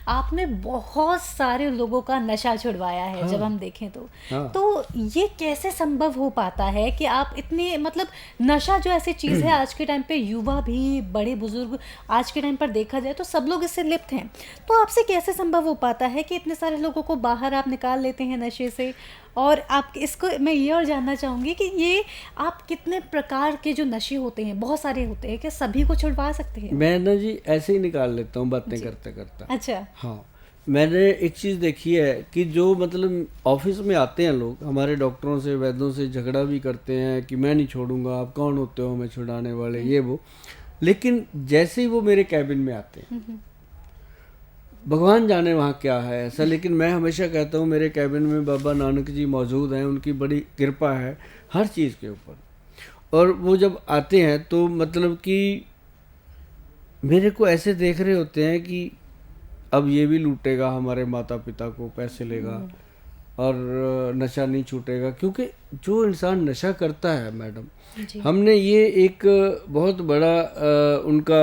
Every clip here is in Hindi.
आपने बहुत सारे लोगों का नशा छुड़वाया है। हाँ। जब हम देखें हाँ। तो ये कैसे संभव हो पाता है कि आप इतने मतलब नशा जो ऐसी चीज़ है आज के टाइम पे युवा भी बड़े बुजुर्ग आज के टाइम पर देखा जाए तो सब लोग इससे लिप्त हैं। तो आपसे कैसे संभव हो पाता है कि इतने सारे लोगों को बाहर आप निकाल लेते हैं नशे से? और आप इसको मैं ये और जानना चाहूँगी कि ये आप कितने प्रकार के जो नशे होते हैं, बहुत सारे होते हैं, क्या सभी को छुड़वा सकते हैं? मैं ना जी ऐसे ही निकाल लेता हूँ बातें करते करते। अच्छा। हाँ, मैंने एक चीज़ देखी है कि जो मतलब ऑफिस में आते हैं लोग हमारे डॉक्टरों से वैद्यों से झगड़ा भी करते हैं कि मैं नहीं छोड़ूंगा, आप कौन होते हो मैं छुड़ाने वाले, ये वो। लेकिन जैसे ही वो मेरे कैबिन में आते हैं, भगवान जाने वहाँ क्या है ऐसा, लेकिन मैं हमेशा कहता हूँ मेरे कैबिन में बाबा नानक जी मौजूद हैं, उनकी बड़ी कृपा है हर चीज़ के ऊपर। और वो जब आते हैं तो मतलब कि मेरे को ऐसे देख रहे होते हैं कि अब ये भी लूटेगा हमारे माता पिता को, पैसे लेगा और नशा नहीं छूटेगा। क्योंकि जो इंसान नशा करता है मैडम, जी। हमने ये एक बहुत बड़ा उनका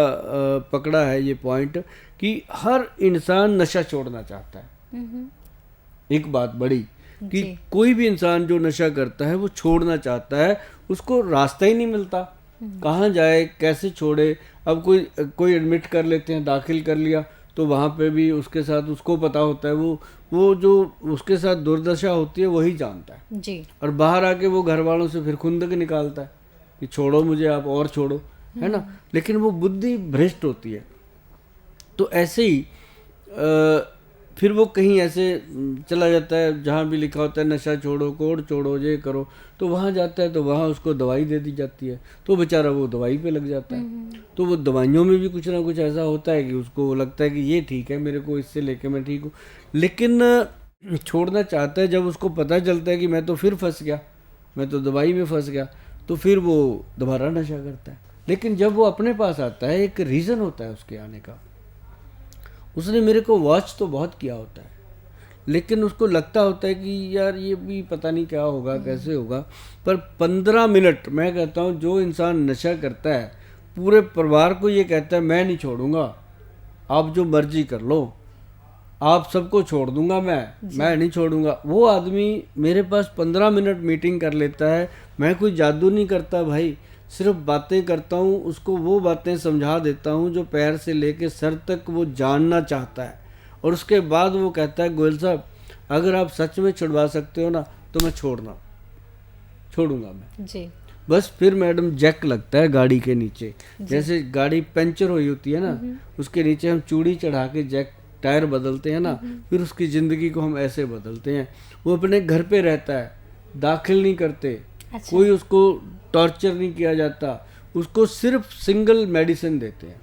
पकड़ा है ये पॉइंट कि हर इंसान नशा छोड़ना चाहता है। एक बात बड़ी कि जी। कोई भी इंसान जो नशा करता है वो छोड़ना चाहता है, उसको रास्ता ही नहीं मिलता, कहाँ जाए कैसे छोड़े। अब कोई एडमिट कर लेते हैं, दाखिल कर लिया, तो वहाँ पे भी उसके साथ उसको पता होता है, वो जो उसके साथ दुर्दशा होती है वही जानता है। जी। और बाहर आके वो घर वालों से फिर खुंदक निकालता है कि छोड़ो मुझे, आप और छोड़ो, है ना। लेकिन वो बुद्धि भ्रष्ट होती है। तो ऐसे ही फिर वो कहीं ऐसे चला जाता है जहाँ भी लिखा होता है नशा छोड़ो, कोड छोड़ो, ये करो, तो वहाँ जाता है तो वहाँ उसको दवाई दे दी जाती है, तो बेचारा वो दवाई पे लग जाता है। तो वो दवाइयों में भी कुछ ना कुछ ऐसा होता है कि उसको लगता है कि ये ठीक है, मेरे को इससे लेके मैं ठीक हूँ, लेकिन छोड़ना चाहता है। जब उसको पता चलता है कि मैं तो फिर फंस गया, मैं तो दवाई में फंस गया, तो फिर वो दोबारा नशा करता है। लेकिन जब वो अपने पास आता है, एक रीज़न होता है उसके आने का। उसने मेरे को वॉच तो बहुत किया होता है, लेकिन उसको लगता होता है कि यार ये भी पता नहीं क्या होगा, कैसे होगा। पर 15 मिनट, मैं कहता हूँ जो इंसान नशा करता है पूरे परिवार को ये कहता है मैं नहीं छोड़ूंगा, आप जो मर्जी कर लो, आप सबको छोड़ दूंगा, मैं नहीं छोड़ूंगा। वो आदमी मेरे पास 15 मिनट मीटिंग कर लेता है। मैं कोई जादू नहीं करता भाई, सिर्फ बातें करता हूँ, उसको वो बातें समझा देता हूँ जो पैर से लेके सर तक वो जानना चाहता है। और उसके बाद वो कहता है गोयल साहब अगर आप सच में छुड़वा सकते हो ना तो मैं छोड़ूंगा मैं। जी। बस फिर मैडम जैक लगता है गाड़ी के नीचे, जैसे गाड़ी पंचर हुई होती है ना, उसके नीचे हम चूड़ी चढ़ा के जैक टायर बदलते हैं ना, फिर उसकी ज़िंदगी को हम ऐसे बदलते हैं। वो अपने घर पे रहता है, दाखिल नहीं करते, अच्छा। कोई उसको टॉर्चर नहीं किया जाता, उसको सिर्फ सिंगल मेडिसिन देते हैं,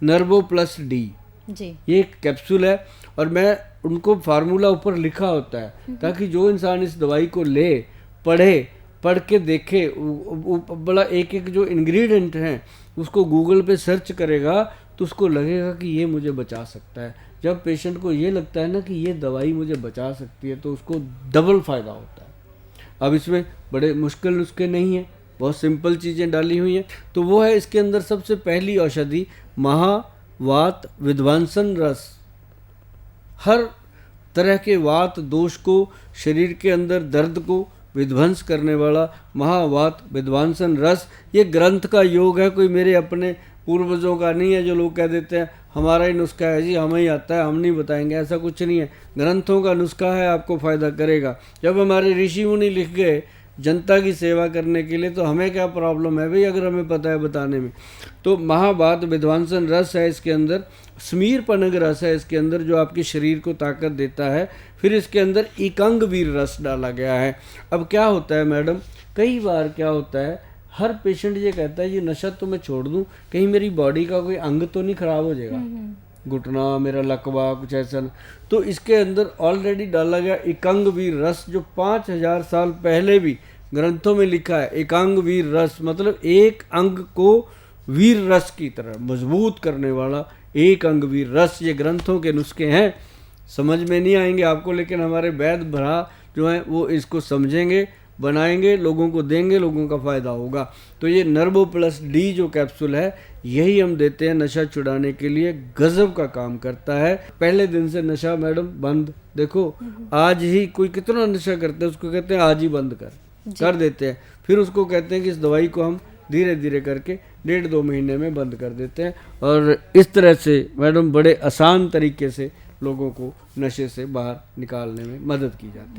नर्वो प्लस डी, जी। ये एक कैप्सूल है। और मैं उनको फार्मूला ऊपर लिखा होता है ताकि जो इंसान इस दवाई को ले, पढ़ के देखे, बड़ा एक एक जो इंग्रेडिएंट हैं उसको गूगल पे सर्च करेगा तो उसको लगेगा कि ये मुझे बचा सकता है। जब पेशेंट को ये लगता है ना कि ये दवाई मुझे बचा सकती है तो उसको डबल फ़ायदा होता है। अब इसमें बड़े मुश्किल नुस्खे नहीं हैं, बहुत सिंपल चीज़ें डाली हुई हैं। तो वो है इसके अंदर सबसे पहली औषधि महावात विध्वंसन रस। हर तरह के वात दोष को, शरीर के अंदर दर्द को विध्वंस करने वाला महावात विध्वंसन रस, ये ग्रंथ का योग है, कोई मेरे अपने पूर्वजों का नहीं है जो लोग कह देते हैं हमारा ही नुस्खा है जी, हमें ही आता है, हम नहीं बताएंगे। ऐसा कुछ नहीं है, ग्रंथों का नुस्खा है, आपको फ़ायदा करेगा। जब हमारे ऋषि मुनि लिख गए जनता की सेवा करने के लिए तो हमें क्या प्रॉब्लम है भाई अगर हमें पता है बताने में। तो महावात विध्वंसन रस है इसके अंदर, स्मीर पनग रस है इसके अंदर जो आपके शरीर को ताकत देता है। फिर इसके अंदर इकंग वीर रस डाला गया है। अब क्या होता है मैडम, कई बार क्या होता है हर पेशेंट ये कहता है ये नशा तो मैं छोड़ दूं, कहीं मेरी बॉडी का कोई अंग तो नहीं खराब हो जाएगा, घुटना, मेरा लकवा, कुछ ऐसा ना। तो इसके अंदर ऑलरेडी डाला गया एकांग वीर रस, जो 5000 साल पहले भी ग्रंथों में लिखा है। एकांग वीर रस मतलब एक अंग को वीर रस की तरह मजबूत करने वाला एक अंग वीर रस। ये ग्रंथों के नुस्खे हैं, समझ में नहीं आएंगे आपको, लेकिन हमारे वैद्य भरा जो हैं वो इसको समझेंगे बनाएंगे, लोगों को देंगे, लोगों का फ़ायदा होगा। तो ये नर्वो प्लस डी जो कैप्सूल है यही हम देते हैं नशा छुड़ाने के लिए, गजब का काम करता है। पहले दिन से नशा मैडम बंद, देखो आज ही कोई कितना नशा करता है उसको कहते हैं आज ही बंद कर देते हैं, फिर उसको कहते हैं कि इस दवाई को हम धीरे धीरे करके 1.5-2 महीने में बंद कर देते हैं। और इस तरह से मैडम बड़े आसान तरीके से लोगों को नशे से बाहर निकालने में मदद की जाती है।